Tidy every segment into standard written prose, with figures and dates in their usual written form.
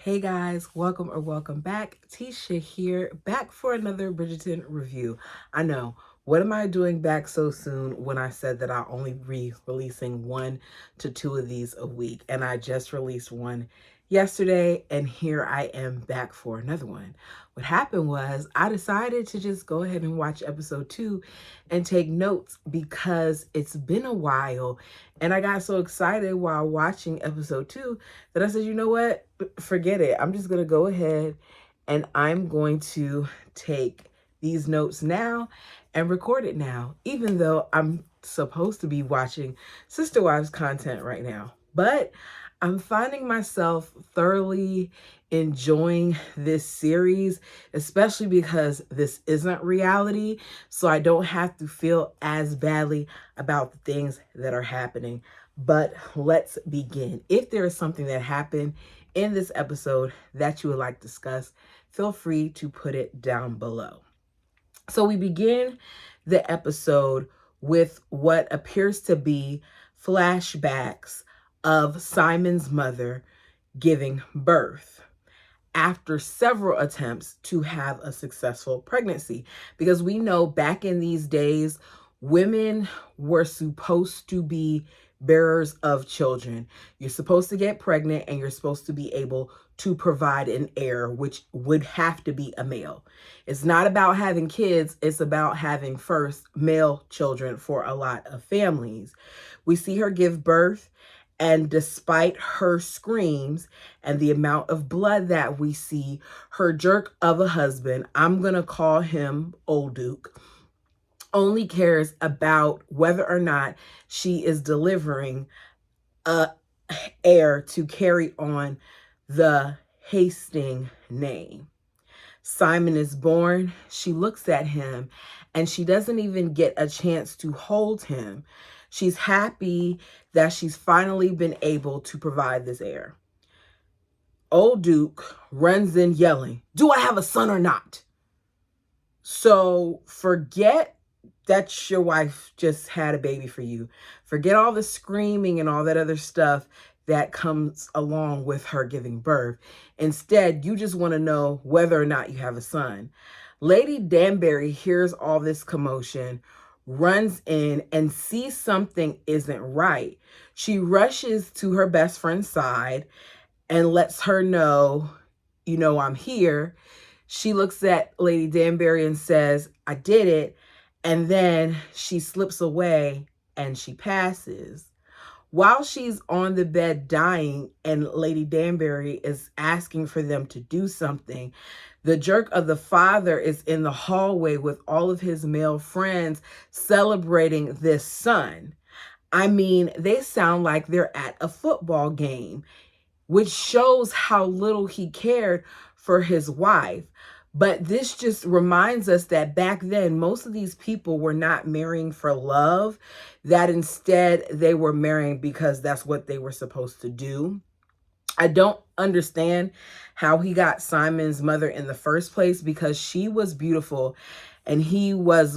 Hey guys, welcome or welcome back. Tisha here, back for another Bridgerton review. I know, what am I doing back so soon when I said that I'll only be releasing 1 to 2 of these a week? And I just released one yesterday, and here I am back for another one. What happened was I decided to just go ahead and watch episode 2 and take notes because it's been a while, and I got so excited while watching episode 2 that I said, you know what? Forget it. I'm just going to go ahead and I'm going to take these notes now and record it now, even though I'm supposed to be watching Sister Wives content right now. But I'm finding myself thoroughly enjoying this series, especially because this isn't reality, so I don't have to feel as badly about the things that are happening. But let's begin. If there is something that happened in this episode that you would like to discuss, feel free to put it down below. So we begin the episode with what appears to be flashbacks of Simon's mother giving birth after several attempts to have a successful pregnancy. Because we know back in these days, women were supposed to be bearers of children. You're supposed to get pregnant and you're supposed to be able to provide an heir, which would have to be a male. It's not about having kids, it's about having first male children for a lot of families. We see her give birth, and despite her screams and the amount of blood that we see, her jerk of a husband, I'm going to call him Old Duke, only cares about whether or not she is delivering a heir to carry on the Hastings name. Simon is born. She looks at him and she doesn't even get a chance to hold him. She's happy that she's finally been able to provide this heir. Old Duke runs in yelling, "Do I have a son or not?" So forget that your wife just had a baby for you. Forget all the screaming and all that other stuff that comes along with her giving birth. Instead, you just want to know whether or not you have a son. Lady Danbury hears all this commotion, runs in and sees something isn't right. She rushes to her best friend's side and lets her know, I'm here. She looks at Lady Danbury and says, "I did it." And then she slips away and she passes. While she's on the bed dying and Lady Danbury is asking for them to do something, the jerk of the father is in the hallway with all of his male friends celebrating this son. I mean, they sound like they're at a football game, which shows how little he cared for his wife. But this just reminds us that back then, most of these people were not marrying for love, that instead they were marrying because that's what they were supposed to do. I don't understand how he got Simon's mother in the first place, because she was beautiful and he was,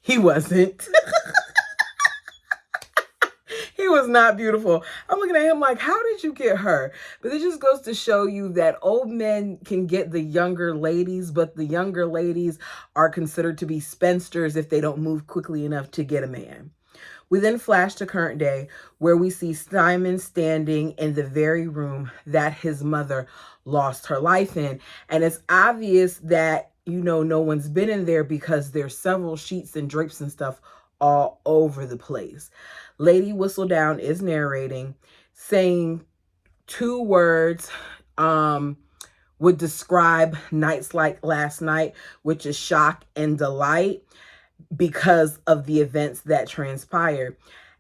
he wasn't. He was not beautiful. I'm looking at him like, how did you get her? But it just goes to show you that old men can get the younger ladies, but the younger ladies are considered to be spinsters if they don't move quickly enough to get a man. We then flash to current day, where we see Simon standing in the very room that his mother lost her life in. And it's obvious that, no one's been in there because there's several sheets and drapes and stuff all over the place. Lady Whistledown is narrating, saying 2 words would describe nights like last night, which is shock and delight because of the events that transpired.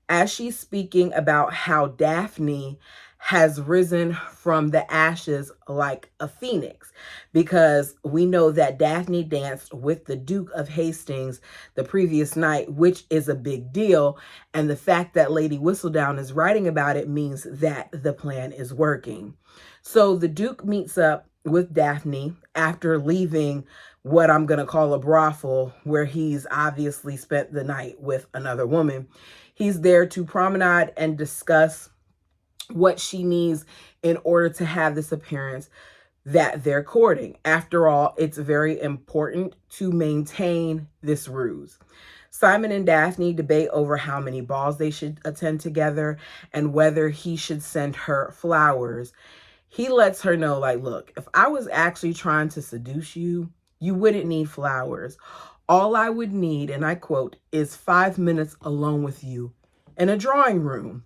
As she's speaking about how Daphne has risen from the ashes like a phoenix, because we know that Daphne danced with the Duke of Hastings the previous night, which is a big deal. And the fact that Lady Whistledown is writing about it means that the plan is working. So the Duke meets up with Daphne after leaving what I'm going to call a brothel, where he's obviously spent the night with another woman. He's there to promenade and discuss what she needs in order to have this appearance that they're courting. After all, it's very important to maintain this ruse. Simon and Daphne debate over how many balls they should attend together and whether he should send her flowers. He lets her know, like, look, if I was actually trying to seduce you, you wouldn't need flowers. All I would need, and I quote, is 5 minutes alone with you in a drawing room.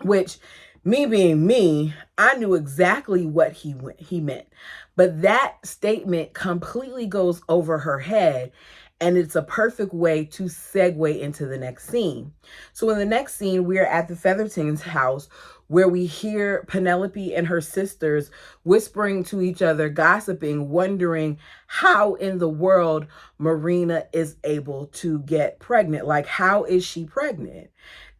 Which, me being me, I knew exactly what he meant. But that statement completely goes over her head, and it's a perfect way to segue into the next scene. So in the next scene, we're at the Feathertons' house, where we hear Penelope and her sisters whispering to each other, gossiping, wondering how in the world Marina is able to get pregnant. Like, how is she pregnant?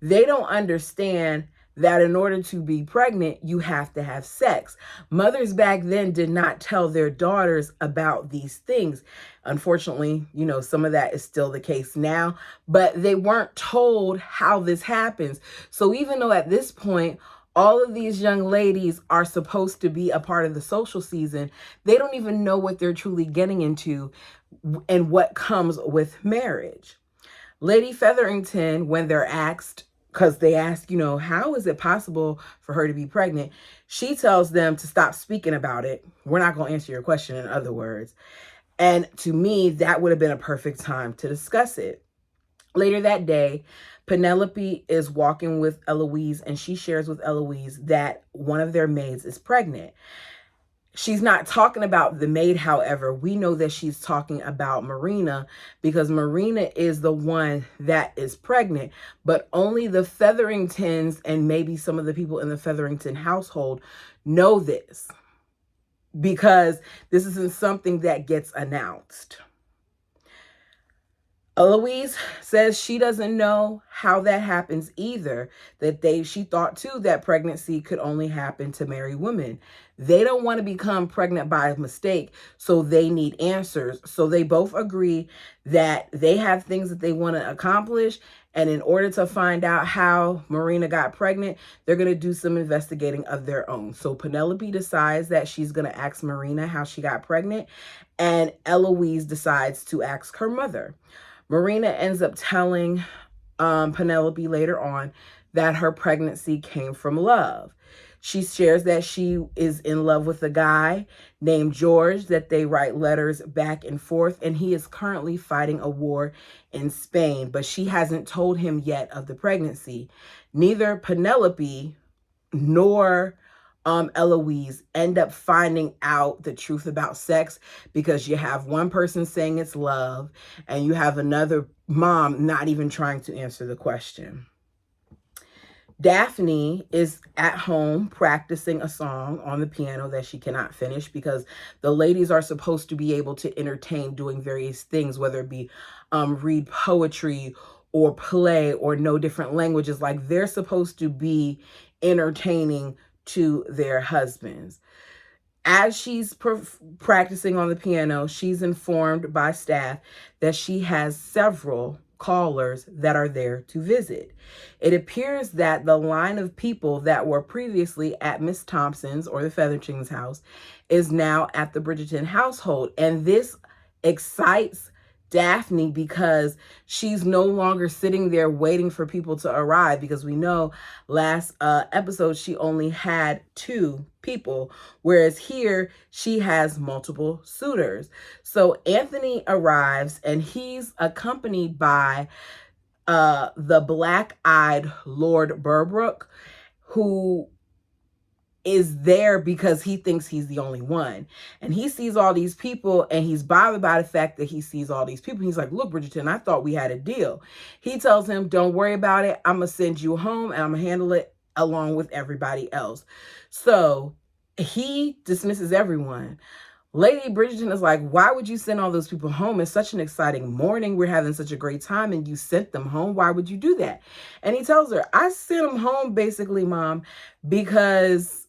They don't understand that in order to be pregnant, you have to have sex. Mothers back then did not tell their daughters about these things. Unfortunately, some of that is still the case now, but they weren't told how this happens. So even though at this point, all of these young ladies are supposed to be a part of the social season, they don't even know what they're truly getting into and what comes with marriage. Lady Featherington, when they're asked, because they ask, how is it possible for her to be pregnant? She tells them to stop speaking about it. We're not going to answer your question, in other words. And to me, that would have been a perfect time to discuss it. Later that day, Penelope is walking with Eloise, and she shares with Eloise that one of their maids is pregnant. She's not talking about the maid, however. We know that she's talking about Marina, because Marina is the one that is pregnant, but only the Featheringtons and maybe some of the people in the Featherington household know this, because this isn't something that gets announced. Eloise says she doesn't know how that happens either, she thought too that pregnancy could only happen to married women. They don't want to become pregnant by mistake, so they need answers. So they both agree that they have things that they want to accomplish, and in order to find out how Marina got pregnant, they're going to do some investigating of their own. So Penelope decides that she's going to ask Marina how she got pregnant, and Eloise decides to ask her mother. Marina ends up telling Penelope later on that her pregnancy came from love. She shares that she is in love with a guy named George, that they write letters back and forth, and he is currently fighting a war in Spain, but she hasn't told him yet of the pregnancy. Neither Penelope nor Eloise end up finding out the truth about sex, because you have one person saying it's love and you have another mom not even trying to answer the question. Daphne is at home practicing a song on the piano that she cannot finish, because the ladies are supposed to be able to entertain doing various things, whether it be read poetry or play or know different languages. Like, they're supposed to be entertaining to their husbands. As she's practicing on the piano, she's informed by staff that she has several callers that are there to visit. It appears that the line of people that were previously at Miss Thompson's or the Featherton's house is now at the Bridgerton household. And this excites Daphne, because she's no longer sitting there waiting for people to arrive, because we know last episode she only had 2 people, whereas here she has multiple suitors. So Anthony arrives, and he's accompanied by the black-eyed Lord Berbrooke, who is there because he thinks he's the only one. And he sees all these people, and he's bothered by the fact that he sees all these people. He's like, look, Bridgerton, I thought we had a deal. He tells him, don't worry about it. I'm going to send you home, and I'm going to handle it along with everybody else. So he dismisses everyone. Lady Bridgerton is like, why would you send all those people home? It's such an exciting morning. We're having such a great time, and you sent them home. Why would you do that? And he tells her, I sent them home basically, Mom, because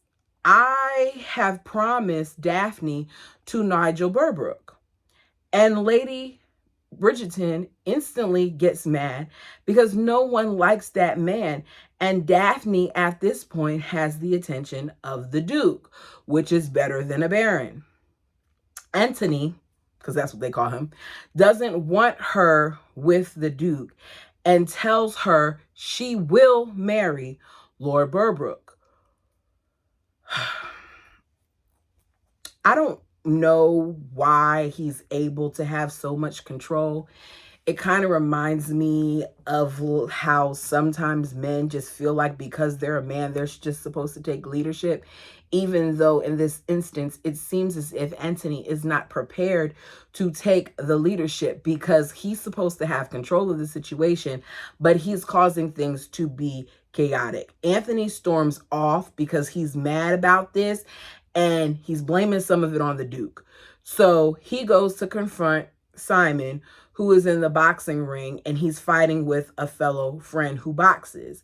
I have promised Daphne to Nigel Berbrooke. And Lady Bridgerton instantly gets mad because no one likes that man. And Daphne at this point has the attention of the Duke, which is better than a baron. Anthony, because that's what they call him, doesn't want her with the Duke and tells her she will marry Lord Berbrooke. I don't know why he's able to have so much control. It kind of reminds me of how sometimes men just feel like because they're a man, they're just supposed to take leadership, even though in this instance, it seems as if Anthony is not prepared to take the leadership because he's supposed to have control of the situation, but he's causing things to be chaotic. Anthony storms off because he's mad about this and he's blaming some of it on the Duke. So he goes to confront Simon, who is in the boxing ring, and he's fighting with a fellow friend who boxes.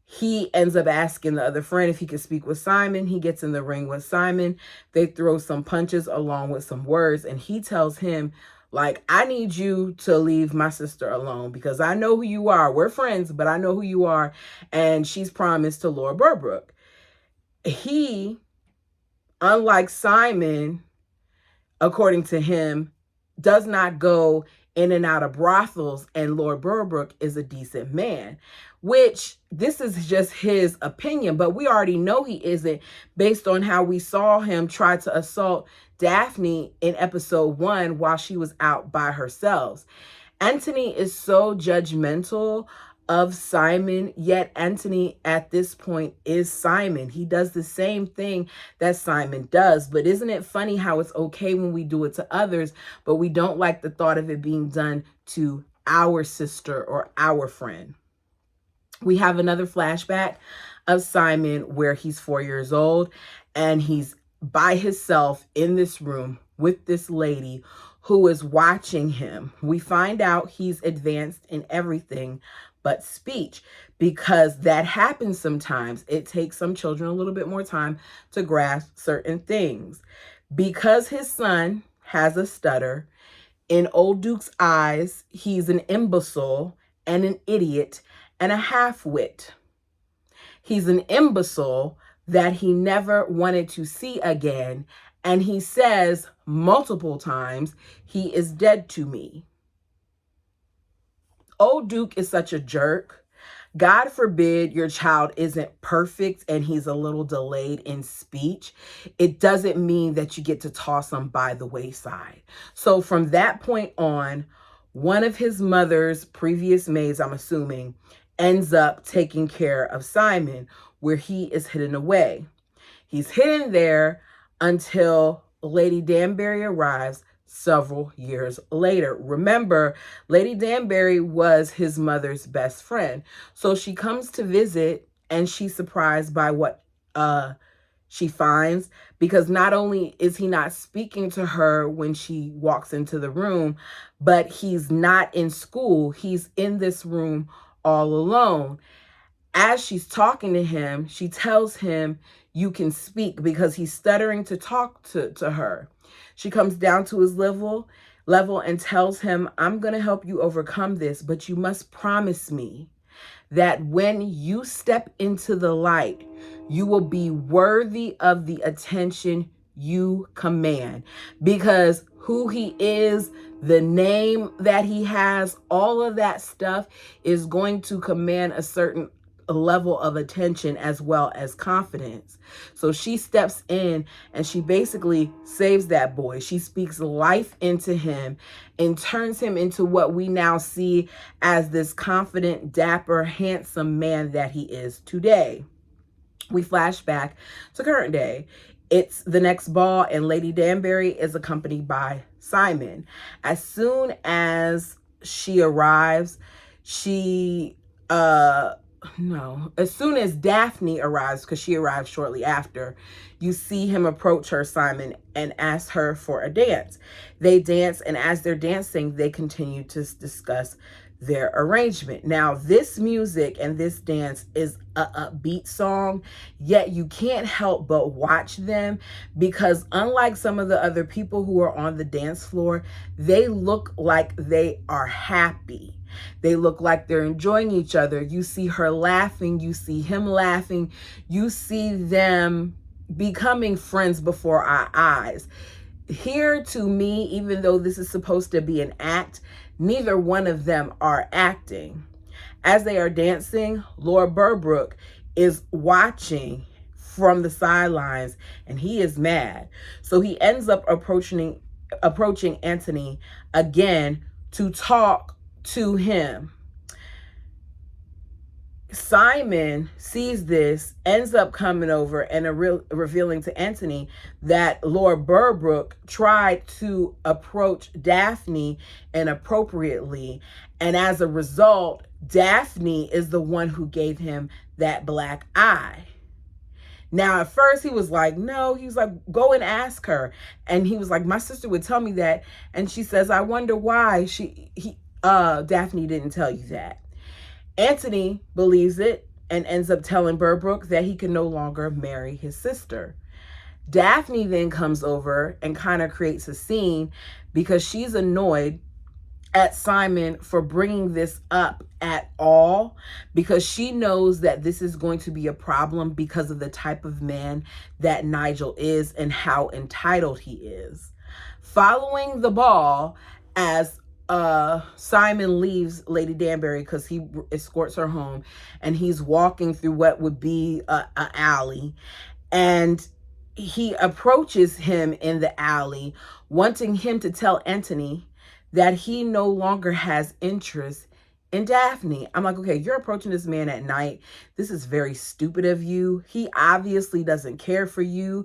He ends up asking the other friend if he could speak with Simon. He gets in the ring with Simon. They throw some punches along with some words, and he tells him, like, I need you to leave my sister alone because I know who you are. We're friends, but I know who you are, and she's promised to Lord Berbrooke. He, unlike Simon, according to him, does not go in and out of brothels, and Lord Berbrooke is a decent man, which this is just his opinion, but we already know he isn't based on how we saw him try to assault Daphne in episode 1 while she was out by herself. Anthony is so judgmental of Simon, yet Anthony at this point is Simon. He does the same thing that Simon does. But isn't it funny how it's okay when we do it to others, but we don't like the thought of it being done to our sister or our friend? We have another flashback of Simon where he's 4 years old and he's by himself in this room with this lady who is watching him. We find out he's advanced in everything but speech, because that happens sometimes. It takes some children a little bit more time to grasp certain things. Because his son has a stutter, in Old Duke's eyes, he's an imbecile and an idiot and a half-wit. He's an imbecile that he never wanted to see again, and he says multiple times, he is dead to me. Old Duke is such a jerk. God forbid your child isn't perfect and he's a little delayed in speech. It doesn't mean that you get to toss him by the wayside. So from that point on, one of his mother's previous maids, I'm assuming, ends up taking care of Simon, where he is hidden away. He's hidden there until Lady Danbury arrives several years later. Remember, Lady Danbury was his mother's best friend. So she comes to visit and she's surprised by what she finds, because not only is he not speaking to her when she walks into the room, but he's not in school. He's in this room all alone. As she's talking to him, she tells him, you can speak, because he's stuttering to talk to her. She comes down to his level and tells him, I'm going to help you overcome this, but you must promise me that when you step into the light, you will be worthy of the attention you command. Because who he is, the name that he has, all of that stuff is going to command a certain level of attention as well as confidence. So she steps in and she basically saves that boy. She speaks life into him and turns him into what we now see as this confident, dapper, handsome man that he is today. We flash back to current day. It's the next ball and Lady Danbury is accompanied by Simon. As soon as she arrives, as soon as Daphne arrives, because she arrives shortly after, you see him approach her, Simon, and ask her for a dance. They dance, and as they're dancing, they continue to discuss their arrangement. Now, this music and this dance is a upbeat song, yet you can't help but watch them because unlike some of the other people who are on the dance floor, they look like they are happy. They look like they're enjoying each other. You see her laughing, you see him laughing, you see them becoming friends before our eyes. Here, to me, even though this is supposed to be an act, neither one of them are acting. As they are dancing, Lord Berbrooke is watching from the sidelines and he is mad. So he ends up approaching Anthony again to talk to him. Simon sees this, ends up coming over and revealing to Anthony that Lord Berbrooke tried to approach Daphne inappropriately. And as a result, Daphne is the one who gave him that black eye. Now, at first he was like, no, he was like, go and ask her. And he was like, my sister would tell me that. And she says, I wonder why Daphne didn't tell you that. Anthony believes it and ends up telling Berbrooke that he can no longer marry his sister. Daphne then comes over and kind of creates a scene because she's annoyed at Simon for bringing this up at all, because she knows that this is going to be a problem because of the type of man that Nigel is and how entitled he is. Following the ball, as Simon leaves Lady Danbury because he escorts her home, and he's walking through what would be an alley, and he approaches him in the alley, wanting him to tell Anthony that he no longer has interest in Daphne. I'm like, okay, you're approaching this man at night. This is very stupid of you. He obviously doesn't care for you.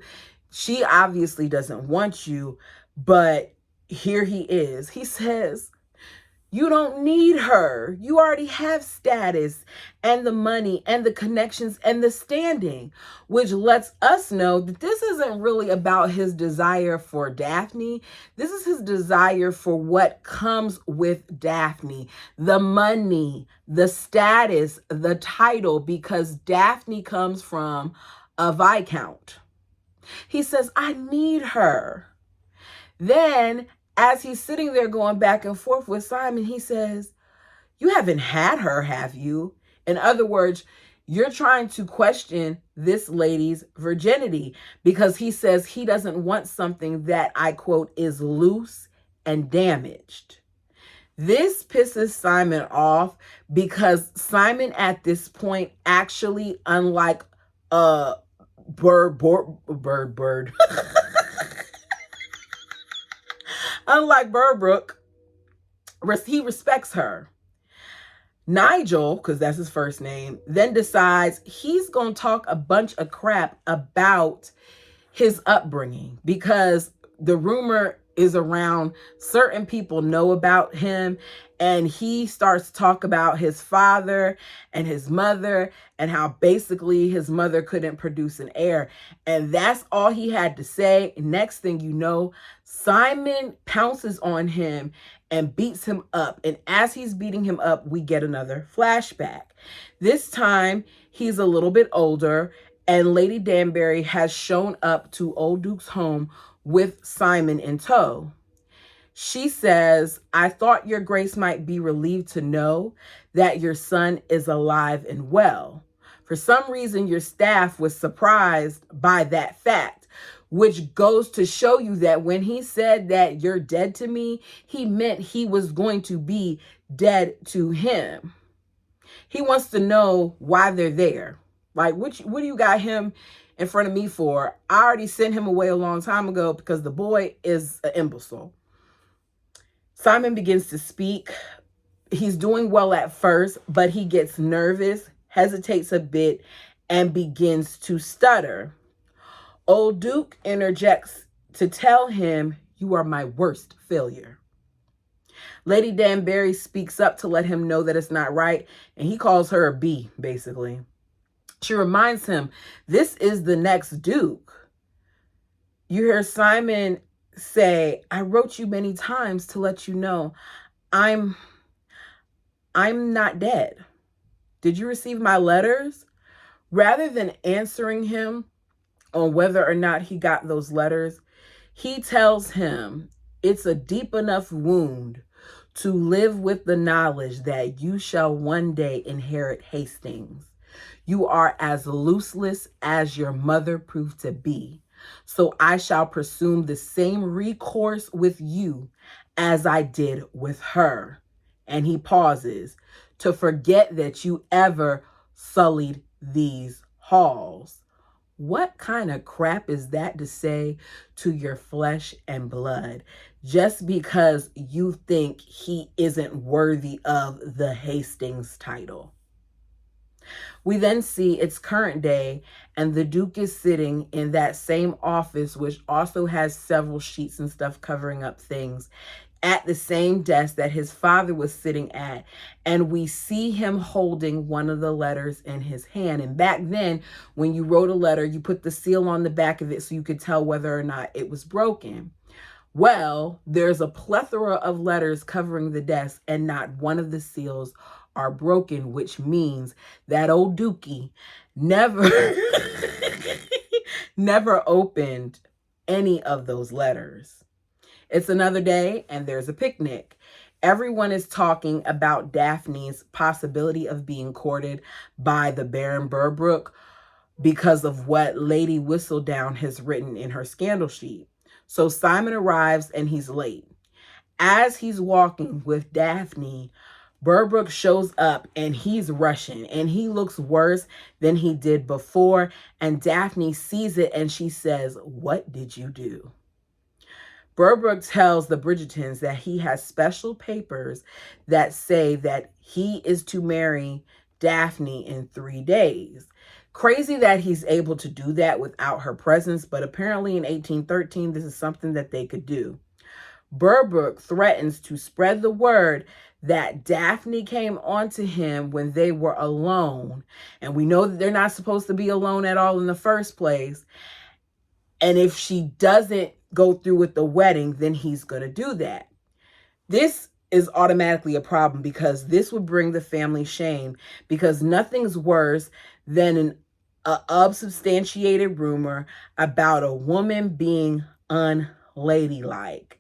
She obviously doesn't want you, but here he is. He says, you don't need her. You already have status and the money and the connections and the standing, which lets us know that this isn't really about his desire for Daphne. This is his desire for what comes with Daphne, the money, the status, the title, because Daphne comes from a Viscount. He says, I need her. Then, as he's sitting there going back and forth with Simon, he says, you haven't had her, have you? In other words, you're trying to question this lady's virginity, because he says he doesn't want something that, I quote, is loose and damaged. This pisses Simon off because Simon at this point actually, unlike bird unlike Berbrooke, he respects her. Nigel, because that's his first name, then decides he's going to talk a bunch of crap about his upbringing, because the rumor is around certain people know about him, and he starts to talk about his father and his mother and how basically his mother couldn't produce an heir. And that's all he had to say. Next thing you know, Simon pounces on him and beats him up. And as he's beating him up, we get another flashback. This time, he's a little bit older, and Lady Danbury has shown up to Old Duke's home with Simon in tow. She says, I thought your grace might be relieved to know that your son is alive and well. For some reason, your staff was surprised by that fact, which goes to show you that when he said that you're dead to me, he meant he was going to be dead to him. He wants to know why they're there. Like, what do you got him in front of me for? I already sent him away a long time ago because the boy is an imbecile. Simon begins to speak. He's doing well at first, but he gets nervous, hesitates a bit, and begins to stutter. Old Duke interjects to tell him, you are my worst failure. Lady Danbury speaks up to let him know that it's not right, and he calls her a B, basically. She reminds him, this is the next Duke. You hear Simon say, I wrote you many times to let you know I'm I'm not dead. Did you receive my letters? Rather than answering him on whether or not he got those letters, he tells him it's a deep enough wound to live with the knowledge that you shall one day inherit Hastings. You are as looseless as your mother proved to be. So I shall presume the same recourse with you as I did with her. And he pauses to forget that you ever sullied these halls. What kind of crap is that to say to your flesh and blood just because you think he isn't worthy of the Hastings title? We then see it's current day, and the Duke is sitting in that same office, which also has several sheets and stuff covering up things, at the same desk that his father was sitting at. And we see him holding one of the letters in his hand. And back then, when you wrote a letter, you put the seal on the back of it so you could tell whether or not it was broken. Well, there's a plethora of letters covering the desk, and not one of the seals are broken, which means that old Dookie never, never opened any of those letters. It's another day, and there's a picnic. Everyone is talking about Daphne's possibility of being courted by the Baron Berbrooke because of what Lady Whistledown has written in her scandal sheet. So Simon arrives, and he's late. As he's walking with Daphne, Berbrooke shows up, and he's rushing, and he looks worse than he did before. And Daphne sees it, and she says, "What did you do?" Berbrooke tells the Bridgertons that he has special papers that say that he is to marry Daphne in 3 days. Crazy that he's able to do that without her presence, but apparently in 1813, this is something that they could do. Berbrooke threatens to spread the word that Daphne came onto him when they were alone. And we know that they're not supposed to be alone at all in the first place. And if she doesn't go through with the wedding, then he's going to do that. This is automatically a problem because this would bring the family shame, because nothing's worse than an unsubstantiated rumor about a woman being unladylike.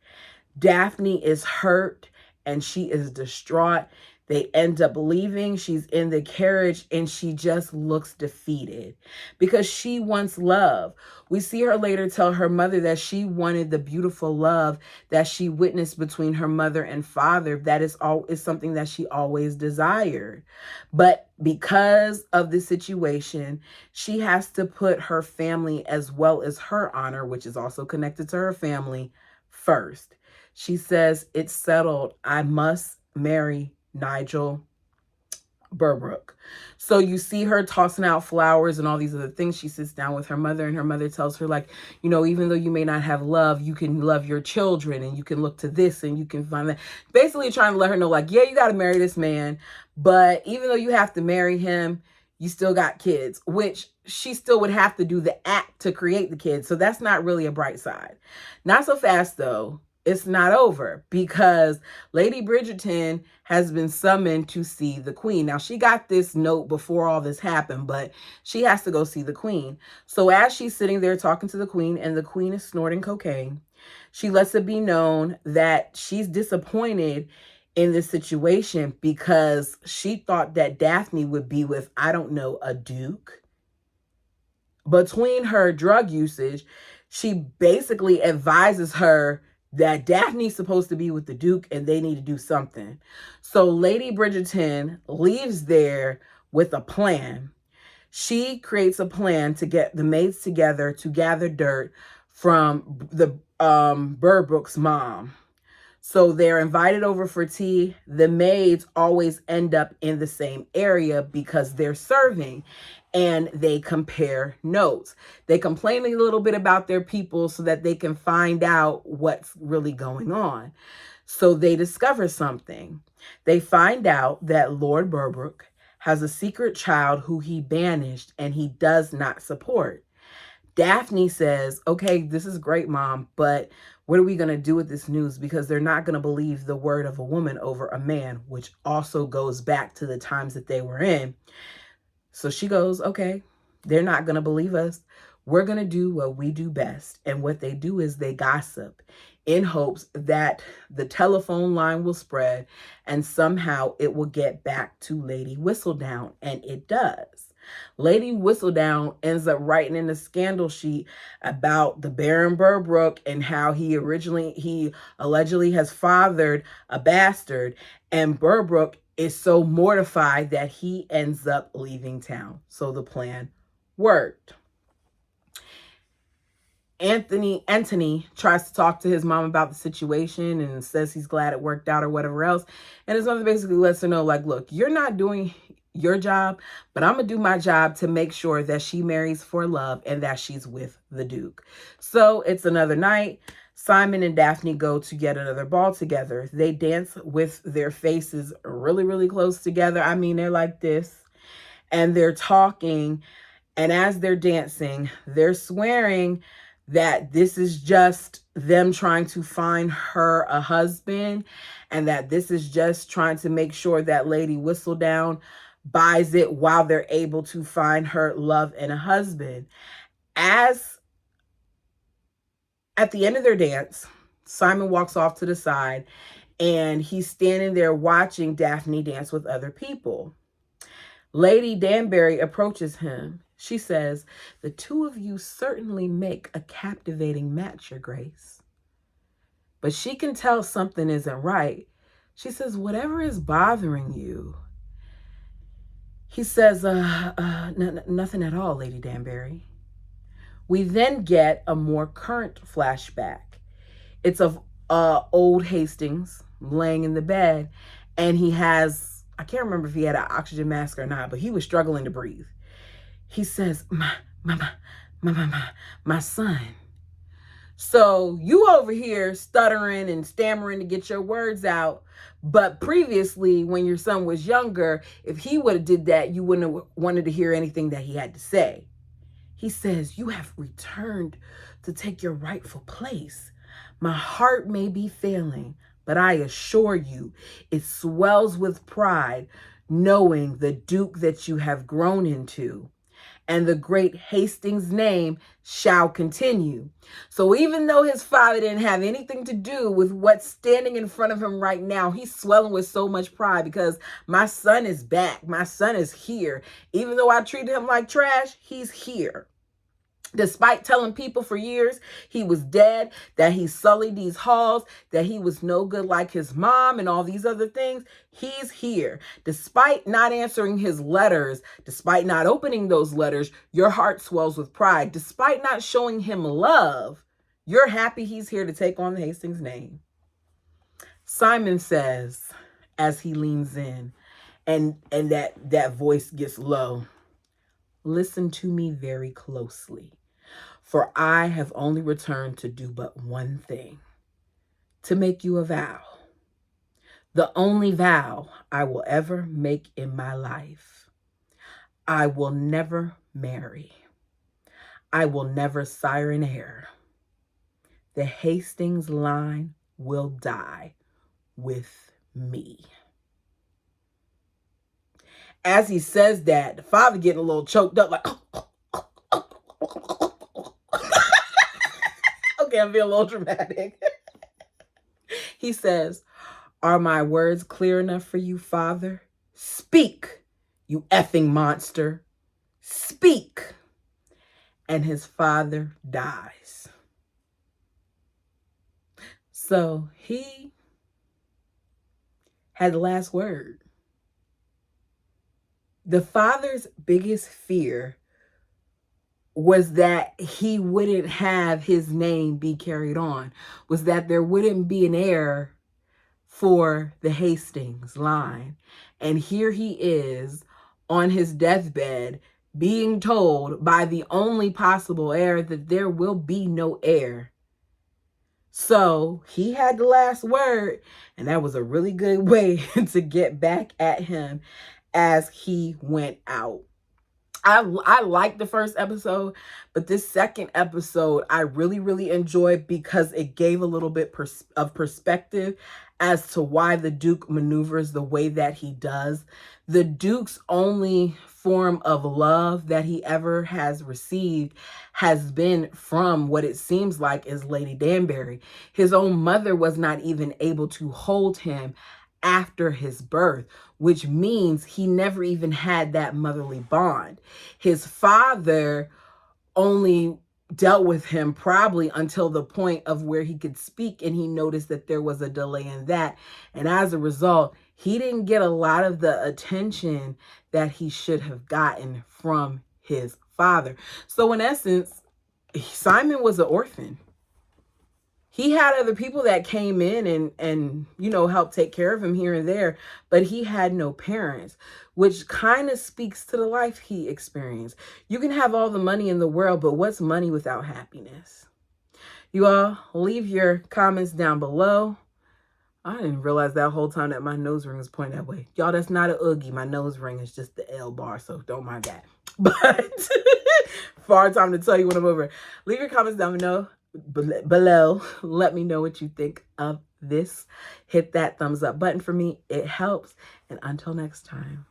Daphne is hurt and she is distraught. They end up leaving. She's in the carriage and she just looks defeated because she wants love. We see her later tell her mother that she wanted the beautiful love that she witnessed between her mother and father. That is something that she always desired. But because of the situation, she has to put her family as well as her honor, which is also connected to her family, first. She says, "It's settled. I must marry Nigel Berbrooke." So you see her tossing out flowers and all these other things. She sits down with her mother, and her mother tells her, like, you know, even though you may not have love, you can love your children, and you can look to this and you can find that. Basically trying to let her know, like, yeah, you got to marry this man, but even though you have to marry him, you still got kids, which she still would have to do the act to create the kids. So that's not really a bright side. Not so fast, though. It's not over, because Lady Bridgerton has been summoned to see the Queen. Now, she got this note before all this happened, but she has to go see the Queen. So as she's sitting there talking to the Queen, and the Queen is snorting cocaine, she lets it be known that she's disappointed in this situation because she thought that Daphne would be with, I don't know, a duke. Between her drug usage, she basically advises her that Daphne's supposed to be with the Duke and they need to do something. So Lady Bridgerton leaves there with a plan. She creates a plan to get the maids together to gather dirt from the Berbrooke's mom. So they're invited over for tea. The maids always end up in the same area because they're serving, and they compare notes. They complain a little bit about their people so that they can find out what's really going on. So they discover something. They find out that Lord Berbrooke has a secret child who he banished and he does not support. Daphne says, okay, this is great, Mom, but What are we going to do with this news? Because they're not going to believe the word of a woman over a man, which also goes back to the times that they were in. So she goes, okay, they're not going to believe us. We're going to do what we do best. And what they do is they gossip in hopes that the telephone line will spread and somehow it will get back to Lady Whistledown. And it does. Lady Whistledown ends up writing in the scandal sheet about the Baron Berbrooke and how he allegedly has fathered a bastard, and Berbrooke is so mortified that he ends up leaving town. So the plan worked. Anthony tries to talk to his mom about the situation and says he's glad it worked out or whatever else. And his mother basically lets her know, like, look, you're not doing your job, but I'm going to do my job to make sure that she marries for love and that she's with the Duke. So it's another night. Simon and Daphne go to get another ball together. They dance with their faces really, really close together. I mean, they're like this, and they're talking. And as they're dancing, they're swearing that this is just them trying to find her a husband, and that this is just trying to make sure that Lady Whistledown buys it while they're able to find her love and a husband. As at the end of their dance, Simon walks off to the side and he's standing there watching Daphne dance with other people. Lady Danbury approaches him. She says, "The two of you certainly make a captivating match, Your Grace." But she can tell something isn't right. She says, "Whatever is bothering you?" He says, nothing at all, Lady Danbury." We then get a more current flashback. It's of old Hastings laying in the bed, and he has, I can't remember if he had an oxygen mask or not, but he was struggling to breathe. He says, my son. So you over here stuttering and stammering to get your words out. But previously, when your son was younger, if he would have did that, you wouldn't have wanted to hear anything that he had to say. He says, "You have returned to take your rightful place. My heart may be failing, but I assure you, it swells with pride knowing the Duke that you have grown into. And the great Hastings' name shall continue." So even though his father didn't have anything to do with what's standing in front of him right now, he's swelling with so much pride because my son is back. My son is here. Even though I treated him like trash, he's here. Despite telling people for years he was dead, that he sullied these halls, that he was no good like his mom and all these other things, he's here. Despite not answering his letters, despite not opening those letters, your heart swells with pride. Despite not showing him love, you're happy he's here to take on the Hastings name. Simon says, as he leans in, and that voice gets low, "Listen to me very closely. For I have only returned to do but one thing, to make you a vow. The only vow I will ever make in my life. I will never marry. I will never sire an heir. The Hastings line will die with me." As he says that, the father getting a little choked up, like, okay, I'm being a little dramatic. He says, "Are my words clear enough for you, Father? Speak, you effing monster. Speak." And his father dies. So he had the last word. The father's biggest fear was that he wouldn't have his name be carried on, was that there wouldn't be an heir for the Hastings line. And here he is on his deathbed being told by the only possible heir that there will be no heir. So he had the last word, and that was a really good way to get back at him as he went out. I liked the first episode, but this second episode I really, really enjoyed because it gave a little bit of perspective as to why the Duke maneuvers the way that he does. The Duke's only form of love that he ever has received has been from what it seems like is Lady Danbury. His own mother was not even able to hold him after his birth, which means he never even had that motherly bond. His father only dealt with him probably until the point of where he could speak, and he noticed that there was a delay in that. And as a result, he didn't get a lot of the attention that he should have gotten from his father. So in essence, Simon was an orphan. He had other people that came in and helped take care of him here and there, but he had no parents, which kind of speaks to the life he experienced. You can have all the money in the world, but what's money without happiness? You all leave your comments down below. I didn't realize that whole time that my nose ring was pointing that way. Y'all, that's not an oogie. My nose ring is just the L bar, so don't mind that. But far time to tell you when I'm over. Leave your comments down below. Let me know what you think of this. Hit that thumbs up button for me. It helps. And until next time.